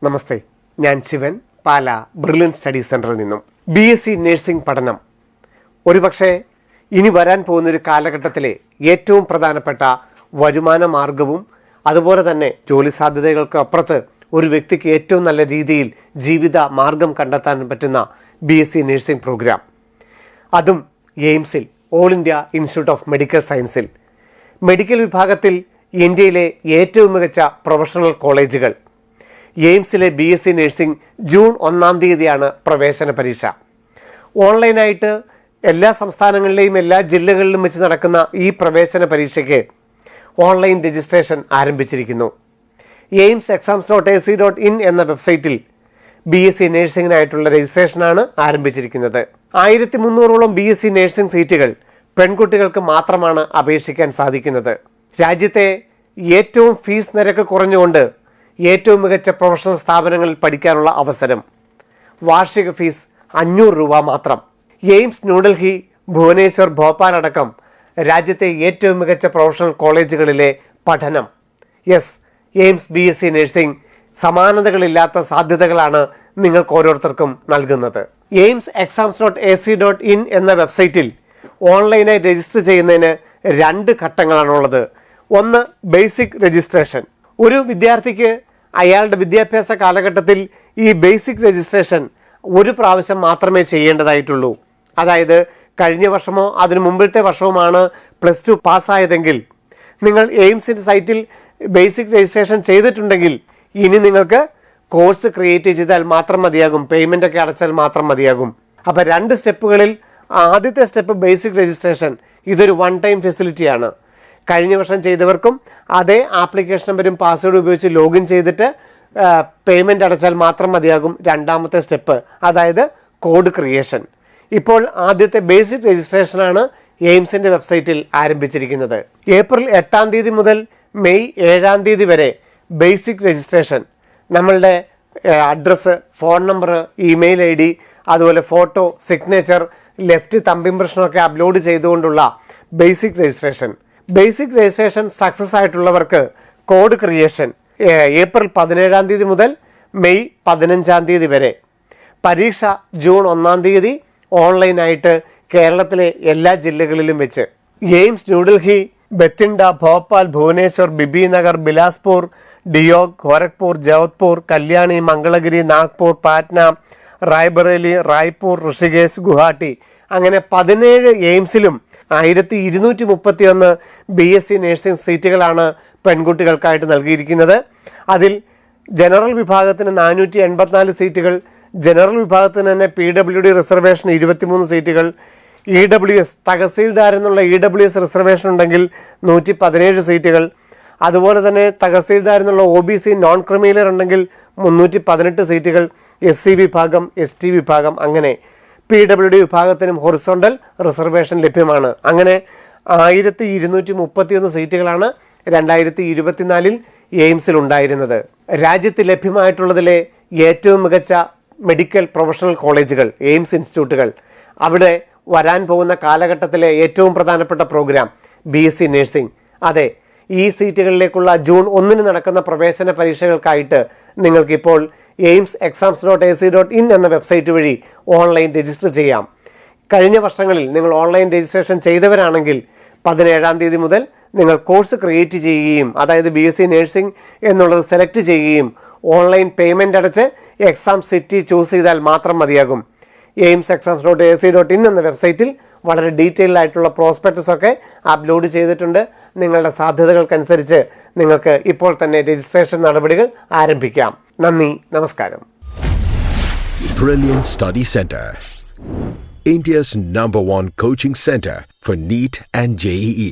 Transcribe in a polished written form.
നമസ്തേ, ഞാൻ ശിവൻ, പാല brilliant study സെൻറ്ററിൽ നിന്നും. BSc നഴ്സിംഗ് പഠനം ഒരുപക്ഷെ ഇനി വരാൻ പോകുന്നൊരു കാലഘട്ടത്തിലെ ഏറ്റവും പ്രധാനപ്പെട്ട വരുമാന മാർഗവും അതുപോലെ തന്നെ ജോലി സാധ്യതകൾക്ക് അപ്പുറത്ത് ഒരു വ്യക്തിക്ക് ഏറ്റവും നല്ല രീതിയിൽ ജീവിത മാർഗം കണ്ടെത്താൻ പറ്റുന്ന BSc നഴ്സിംഗ് പ്രോഗ്രാം, അതും എയിംസിൽ, all India institute of medical സയൻസിൽ. മെഡിക്കൽ വിഭാഗത്തിൽ ഇന്ത്യയിലെ ഏറ്റവും മികച്ച പ്രൊഫഷണൽ കോളേജുകൾ. എയിംസിലെ BSc നഴ്സിംഗ് ജൂൺ 1 തീയതിയാണ് പ്രവേശന പരീക്ഷ. ഓൺലൈനായിട്ട് എല്ലാ സംസ്ഥാനങ്ങളിലെയും എല്ലാ ജില്ലകളിലും വെച്ച് നടക്കുന്ന ഈ പ്രവേശന പരീക്ഷയ്ക്ക് ഓൺലൈൻ രജിസ്ട്രേഷൻ ആരംഭിച്ചിരിക്കുന്നു. AIIMSexams.ac.in എന്ന വെബ്സൈറ്റിൽ BSc നഴ്സിംഗിനായിട്ടുള്ള രജിസ്ട്രേഷനാണ് ആരംഭിച്ചിരിക്കുന്നത്. 1300ഓളം BSc നഴ്സിംഗ് സീറ്റുകൾ പെൺകുട്ടികൾക്ക് മാത്രമാണ് അപേക്ഷിക്കാൻ സാധിക്കുന്നത്. രാജ്യത്തെ ഏറ്റവും ഫീസ് നിരക്ക് കുറഞ്ഞുകൊണ്ട് ഏറ്റവും മികച്ച പ്രൊഫഷണൽ സ്ഥാപനങ്ങളിൽ പഠിക്കാനുള്ള അവസരം. വാർഷിക ഫീസ് 500 രൂപ മാത്രം. എയിംസ്, ന്യൂഡൽഹി, ഭുവനേശ്വർ, ഭോപ്പാൽ അടക്കം രാജ്യത്തെ ഏറ്റവും മികച്ച പ്രൊഫഷണൽ കോളേജുകളിലെ പഠനം. എയിംസ് BSc നഴ്സിംഗ് സമാനതകളില്ലാത്ത സാധ്യതകളാണ് നിങ്ങൾക്ക് ഓരോരുത്തർക്കും നൽകുന്നത്. AIIMSexams.ac.in എന്ന വെബ്സൈറ്റിൽ ഓൺലൈനായി രജിസ്റ്റർ ചെയ്യുന്നതിന് 2 ഘട്ടങ്ങളാണുള്ളത്. ഒന്ന്, ബേസിക് രജിസ്ട്രേഷൻ. ഒരു വിദ്യാർത്ഥിക്ക് അയാളുടെ വിദ്യാഭ്യാസ കാലഘട്ടത്തിൽ ഈ ബേസിക് രജിസ്ട്രേഷൻ ഒരു പ്രാവശ്യം മാത്രമേ ചെയ്യേണ്ടതായിട്ടുള്ളൂ. അതായത് കഴിഞ്ഞ വർഷമോ അതിനു മുമ്പിലത്തെ വർഷവുമാണ് +2 പാസ്സായതെങ്കിൽ നിങ്ങൾ എയിംസിൻ്റെ സൈറ്റിൽ ബേസിക് രജിസ്ട്രേഷൻ ചെയ്തിട്ടുണ്ടെങ്കിൽ ഇനി നിങ്ങൾക്ക് കോഴ്സ് ക്രിയേറ്റ് ചെയ്താൽ മാത്രം മതിയാകും, പേയ്മെൻ്റൊക്കെ അടച്ചാൽ മാത്രം മതിയാകും. അപ്പോൾ 2 സ്റ്റെപ്പുകളിൽ ആദ്യത്തെ സ്റ്റെപ്പ് ബേസിക് രജിസ്ട്രേഷൻ. ഇതൊരു 1 ടൈം ഫെസിലിറ്റിയാണ്. കഴിഞ്ഞ വർഷം ചെയ്തവർക്കും അതേ ആപ്ലിക്കേഷൻ നമ്പറും പാസ്വേഡും ഉപയോഗിച്ച് ലോഗിൻ ചെയ്തിട്ട് പേയ്മെൻ്റ് അടച്ചാൽ മാത്രം മതിയാകും രണ്ടാമത്തെ സ്റ്റെപ്പ്, അതായത് കോഡ് ക്രിയേഷൻ. ഇപ്പോൾ ആദ്യത്തെ ബേസിക് രജിസ്ട്രേഷനാണ് എയിംസിൻ്റെ വെബ്സൈറ്റിൽ ആരംഭിച്ചിരിക്കുന്നത്. ഏപ്രിൽ 8 തീയതി മുതൽ മെയ് 7 തീയതി വരെ ബേസിക് രജിസ്ട്രേഷൻ. നമ്മളുടെ address, phone number, email ID, അതുപോലെ ഫോട്ടോ, സിഗ്നേച്ചർ, ലെഫ്റ്റ് തമ്പ് ഇംപ്രഷനൊക്കെ അപ്ലോഡ് ചെയ്തുകൊണ്ടുള്ള basic registration. Basic registration success ആയിട്ടുള്ളവർക്ക് കോഡ് ക്രിയേഷൻ ഏപ്രിൽ 17 തീയതി മുതൽ മെയ് 15 തീയതി വരെ. പരീക്ഷ ജൂൺ 1 തീയതി ഓൺലൈനായിട്ട് കേരളത്തിലെ എല്ലാ ജില്ലകളിലും വെച്ച്. എയിംസ്, ന്യൂഡൽഹി, ബത്തിൻഡ, ഭോപ്പാൽ, ഭുവനേശ്വർ, ബിബിനഗർ, ബിലാസ്പൂർ, ഡിയോഗ്, ഗോരഖ്പൂർ, ജോധ്പൂർ, കല്യാണി, മംഗളഗിരി, നാഗ്പൂർ, പാറ്റ്ന, റായ്ബറേലി, റായ്പൂർ, ഋഷികേശ്, ഗുവാഹട്ടി, അങ്ങനെ 17 എയിംസിലും 1231 BSc നഴ്സിംഗ് സീറ്റുകളാണ് പെൺകുട്ടികൾക്കായിട്ട് നൽകിയിരിക്കുന്നത്. അതിൽ ജനറൽ വിഭാഗത്തിന് 484 സീറ്റുകൾ, ജനറൽ വിഭാഗത്തിന് തന്നെ PWD റിസർവേഷൻ 23 സീറ്റുകൾ, EWS തഹസീൽദാർ എന്നുള്ള EWS റിസർവേഷൻ ഉണ്ടെങ്കിൽ 117 സീറ്റുകൾ, അതുപോലെ തന്നെ തഹസീൽദാർ എന്നുള്ള OBC നോൺ ക്രിമിനൽ ഉണ്ടെങ്കിൽ 318 സീറ്റുകൾ, SC വിഭാഗം, ST വിഭാഗം, അങ്ങനെ PWD വിഭാഗത്തിനും ഹൊറിസോണ്ടൽ റിസർവേഷൻ ലഭ്യമാണ്. അങ്ങനെ 1231 സീറ്റുകളാണ് 2024 എയിംസിൽ ഉണ്ടായിരുന്നത്. രാജ്യത്ത് ലഭ്യമായിട്ടുള്ളതിലെ ഏറ്റവും മികച്ച മെഡിക്കൽ പ്രൊഫഷണൽ കോളേജുകൾ, എയിംസ് ഇൻസ്റ്റിറ്റ്യൂട്ടുകൾ. അവിടെ വരാൻ പോകുന്ന കാലഘട്ടത്തിലെ ഏറ്റവും പ്രധാനപ്പെട്ട പ്രോഗ്രാം BSc നഴ്സിംഗ്. അതെ, ഈ സീറ്റുകളിലേക്കുള്ള ജൂൺ 1 നടക്കുന്ന പ്രവേശന പരീക്ഷകൾക്കായിട്ട് നിങ്ങൾക്കിപ്പോൾ AIIMSexams.ac.in എന്ന വെബ്സൈറ്റ് വഴി ഓൺലൈൻ രജിസ്റ്റർ ചെയ്യാം. കഴിഞ്ഞ വർഷങ്ങളിൽ നിങ്ങൾ ഓൺലൈൻ രജിസ്ട്രേഷൻ ചെയ്തവരാണെങ്കിൽ 17 തീയതി മുതൽ നിങ്ങൾ കോഴ്സ് ക്രിയേറ്റ് ചെയ്യുകയും, അതായത് BSc നഴ്സിംഗ് എന്നുള്ളത് സെലക്ട് ചെയ്യുകയും ഓൺലൈൻ പേയ്മെൻ്റ് അടച്ച് എക്സാം സിറ്റി ചൂസ് ചെയ്താൽ മാത്രം മതിയാകും. AIIMSexams.ac.in എന്ന വെബ്സൈറ്റിൽ വളരെ ഡീറ്റെയിൽഡ് ആയിട്ടുള്ള പ്രോസ്പെക്ടസ് ഒക്കെ അപ്ലോഡ് ചെയ്തിട്ടുണ്ട്. നിങ്ങളുടെ സാധ്യതകൾക്കനുസരിച്ച് നിങ്ങൾക്ക് ഇപ്പോൾ തന്നെ രജിസ്ട്രേഷൻ നടപടികൾ ആരംഭിക്കാം. നന്ദി, നമസ്കാരം. Brilliant Study Center, India's #1 coaching center for NEET and JEE.